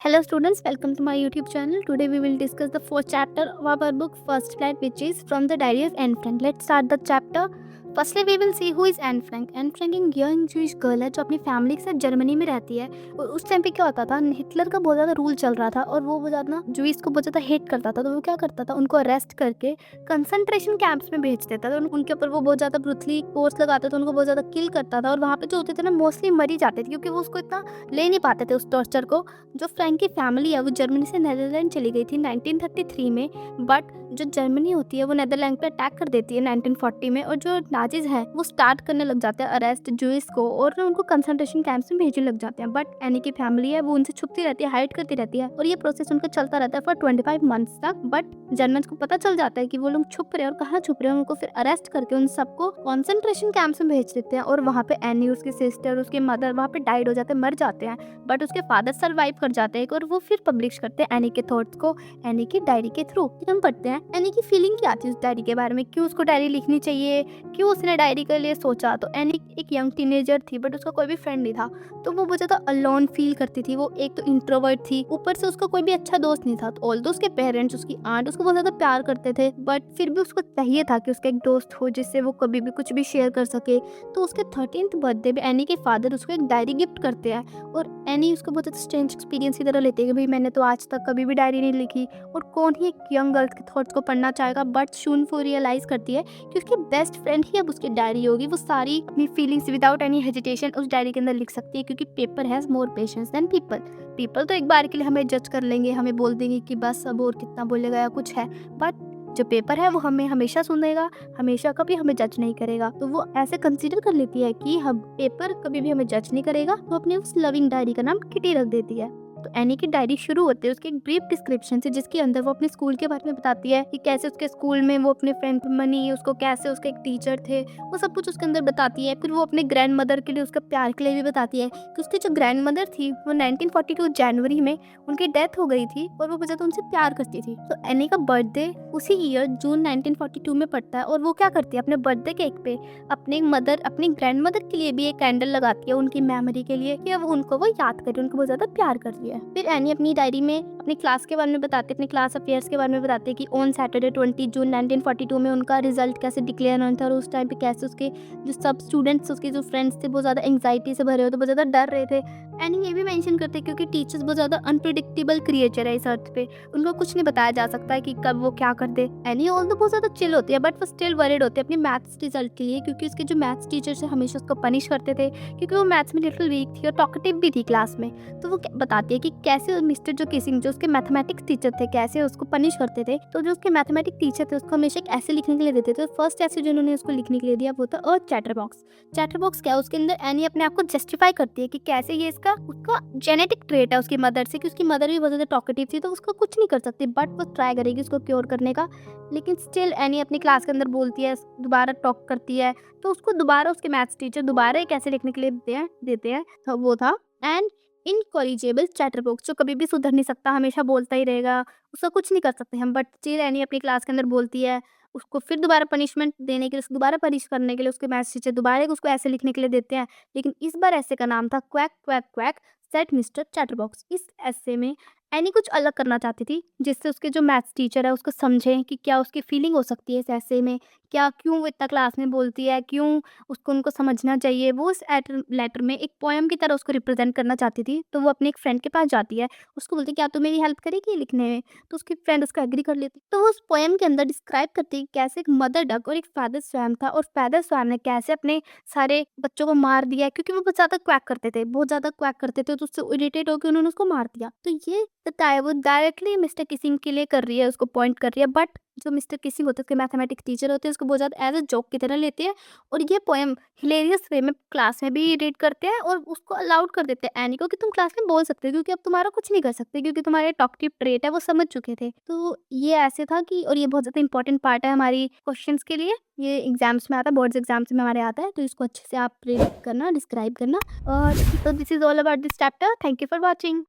Hello students, welcome to my YouTube channel. Today we will discuss the fourth chapter of our book First Flight, which is From the Diary of Anne Frank. Let's start the chapter. Firstly we will see who is Anne Frank. Anne Frank एक young Jewish girl है जो अपनी family के साथ Germany में रहती है। और उस टाइम पे क्या होता था, हिटलर का बहुत ज़्यादा रूल चल रहा था और वो बहुत ज़्यादा जूइस को बहुत ज़्यादा हेट करता था। तो वो क्या करता था, उनको अरेस्ट करके कंसंट्रेशन कैंप्स में भेज देता था। उनके ऊपर वो बहुत ज़्यादा ब्रूटली फोर्स लगाता था, उनको बहुत ज़्यादा किल करता था। और वहाँ पे जो होते थे ना, मोस्टली मर ही जाते थे क्योंकि वो उसको इतना ले नहीं पाते थे उस टॉर्चर को। जो फ्रैंक की फैमिली है वो जर्मनी से नेदरलैंड चली गई थी 1933 में, बट जो जर्मनी होती है वो नेदरलैंड पे अटैक कर देती है 1940 में। और जो नाजीज हैं वो स्टार्ट करने लग जाते हैं अरेस्ट जूइस को और उनको कंसंट्रेशन कैंप्स में भेजने लग जाते हैं। बट एनी की फैमिली है वो उनसे छुपती रहती है, हाइड करती रहती है और ये प्रोसेस उनका चलता रहता है फॉर 25 मंथ्स तक। बट जर्मन्स को पता चल जाता है कि वो लोग छुप रहे हैं और कहाँ छुप रहे हैं। उनको फिर अरेस्ट करके उन सबको कॉन्सेंट्रेशन कैंप्स में भेज देते हैं और वहाँ पे एनी, उसकी सिस्टर, उसके मदर वहाँ पे डाइड हो जाते हैं, मर जाते हैं। बट उसके फादर सर्वाइव कर जाते हैं और वो फिर पब्लिश करते हैं एनी के थॉट्स को एनी की डायरी के थ्रू। हम पढ़ते हैं एनी की फीलिंग क्या थी उस डायरी के बारे में, क्यों उसको डायरी लिखनी चाहिए, क्यों उसने डायरी के लिए सोचा। तो एनी एक यंग टीनेजर थी बट उसका कोई भी फ्रेंड नहीं था, तो वो बहुत ज़्यादा अलोन फील करती थी। वो एक तो इंट्रोवर्ट थी, ऊपर से उसका कोई भी अच्छा दोस्त नहीं था। तो ऑल्दो उसके पेरेंट्स, उसकी आंट उसको बहुत ज़्यादा प्यार करते थे, बट फिर भी उसको चाहिए था कि उसका एक दोस्त हो जिससे वो कभी भी कुछ भी शेयर कर सके। तो उसके 13th बर्थडे पे एनी के फादर उसको एक डायरी गिफ्ट करते हैं और एनी उसको बहुत ज़्यादा स्ट्रेंज एक्सपीरियंस की तरह लेती है कि भाई मैंने तो आज तक कभी भी डायरी नहीं लिखी और कौन ही एक यंग गर्ल के थॉट्स को पढ़ना चाहेगा। बट शून वो रियलाइज करती है कि उसकी बेस्ट फ्रेंड ही अब उसकी डायरी होगी। वो सारी अपनी फीलिंग्स विदाउट एनी हेजिटेशन उस डायरी के अंदर लिख सकती है क्योंकि paper has more patience than people तो एक बार के लिए हमें जज कर लेंगे, हमें बोल देंगे कि बस अब और कितना बोलेगा या कुछ है, बट जो पेपर है वो हमें हमेशा सुनेगा, हमेशा कभी हमें जज नहीं करेगा। तो वो ऐसे कंसीडर कर लेती है कि हम पेपर कभी भी हमें जज नहीं करेगा। तो अपने उस लविंग डायरी का नाम किटी रख देती है। तो एनी की डायरी शुरू होती है उसके एक ब्रीफ डिस्क्रिप्शन से, जिसके अंदर वो अपने स्कूल के बारे में बताती है कि कैसे उसके स्कूल में वो अपने फ्रेंड मनी, उसको कैसे उसके एक टीचर थे, वो सब कुछ उसके अंदर बताती है। फिर वो अपने ग्रैंड मदर के लिए, उसका प्यार के लिए भी बताती है कि उसकी जो ग्रैंड मदर थी वो 1942 जनवरी में उनकी डेथ हो गई थी और वो बहुत ज़्यादा उनसे प्यार करती थी। तो एनी का बर्थडे उसी ईयर जून 1942 में पड़ता है और वो क्या करती है, अपने बर्थडे केक पे अपनी ग्रैंड मदर के लिए भी एक कैंडल लगाती है उनकी मेमोरी के लिए कि अब उनको वो याद करे, उनको बहुत ज़्यादा प्यार कर रही है। फिर एनी अपनी डायरी में अपनी क्लास के बारे में बताते, अपने क्लास अफेयर्स के बारे में बताते कि ऑन सैटरडे 20 जून 1942 में उनका रिजल्ट कैसे डिक्लेयर होना था और उस टाइम पे कैसे उसके जो सब स्टूडेंट्स, उसके जो फ्रेंड्स थे, बहुत ज़्यादा एंग्जाइटी से भरे होते, बहुत ज़्यादा डर रहे थे। एनी ये भी मेंशन करते क्योंकि टीचर्स बहुत ज़्यादा अनप्रिडिक्टेबल क्रिएचर है इस अर्थ पे, उनको कुछ नहीं बताया जा सकता है कि कब वो क्या कर दे। एनी ऑल तो बहुत ज़्यादा चिल होती है बट वो स्टिल वरीड होती है अपने मैथ्स रिजल्ट के लिए क्योंकि उसके जो मैथ्स टीचर्स है हमेशा उसको पनिश करते थे क्योंकि वो मैथ्स में लिटिल वीक थी और टॉकेटिव भी थी क्लास में। तो वो बताती है कि कैसे मिस्टर जो किसिंग, जो उसके मैथमेटिक्स टीचर थे, कैसे उसको पनिश करते थे। तो जो उसके मैथमेटिक्स टीचर थे उसको हमेशा एक ऐसे लिखने के लिए देते थे। फर्स्ट ऐसे जो उन्होंने उसको लिखने के लिए दिया वो था और चैटर बॉक्स। चैटर बॉक्स क्या है, उसके अंदर एनी अपने आप को जस्टिफाई करती है कि कैसे ये उसका जेनेटिक ट्रेट है उसकी मदर से, कि उसकी मदर भी बहुत ज़्यादा टॉकेटिव थी तो उसको कुछ नहीं कर सकती, बट वो ट्राई करेगी उसको क्योर करने का। लेकिन स्टिल एनी अपनी क्लास के अंदर बोलती है, दोबारा टॉक करती है, तो उसको दोबारा उसके मैथ्स टीचर दोबारा एक ऐसे लिखने के लिए देते हैं। तो वो था एंड इनकॉरिजेबल चैटरबॉक्स, जो कभी भी सुधर नहीं सकता, हमेशा बोलता ही रहेगा, उसका कुछ नहीं कर सकते हम। बट स्टिल एनी अपनी क्लास के अंदर बोलती है, उसको फिर दोबारा पनिशमेंट देने के लिए, उसको दोबारा पनिश करने के लिए उसके मैथ्स टीचर दोबारा एक उसको ऐसे लिखने के लिए देते हैं। लेकिन इस बार ऐसे का नाम था quack quack quack set mister chatterbox. इस ऐसे में एनी कुछ अलग करना चाहती थी जिससे उसके जो मैथ्स टीचर है उसको समझें कि क्या उसकी फीलिंग हो सकती है इस ऐसे में, क्या क्यों वो इतना क्लास में बोलती है, क्यों उसको उनको समझना चाहिए। वो इस लेटर में एक पोएम की तरह उसको रिप्रेजेंट करना चाहती थी। तो वो अपने एक फ्रेंड के पास जाती है, उसको बोलती है क्या तू मेरी हेल्प करेगी ये लिखने में। तो उसकी फ्रेंड उसको एग्री कर लेती। तो वो उस पोएम के अंदर डिस्क्राइब करती है कि कैसे एक मदर डक और एक फादर स्वैम था और फादर स्वैम ने कैसे अपने सारे बच्चों को मार दिया क्योंकि वो बहुत ज़्यादा क्वैक करते थे, बहुत ज़्यादा क्वैक करते थे। तो उससे इरिटेट होकर उन्होंने उसको मार दिया। तो ये वो डायरेक्टली मिस्टर किसिंग के लिए कर रही है, उसको पॉइंट कर रही है। बट जो मिस्टर किसिंग होते हैं, उसके मैथमेटिक्स टीचर होते हैं, उसको बहुत ज़्यादा एज अ जोक की तरह लेते हैं और ये पोएम हिलेरियस वे में क्लास में भी रीड करते हैं और उसको अलाउड कर देते हैं एनी को कि तुम क्लास में बोल सकते हो क्योंकि अब तुम्हारा कुछ नहीं कर सकते क्योंकि तुम्हारे टॉकटिव ट्रेट है वो समझ चुके थे। तो ये ऐसे था कि, और ये बहुत ज़्यादा इंपॉर्टेंट पार्ट है हमारी क्वेश्चंस के लिए, ये एग्जाम्स में आता है, बोर्ड्स एग्जाम्स में हमारे आता है। तो इसको अच्छे से आप रीड करना, डिस्क्राइब करना। और तो this is all about this chapter. Thank you for watching.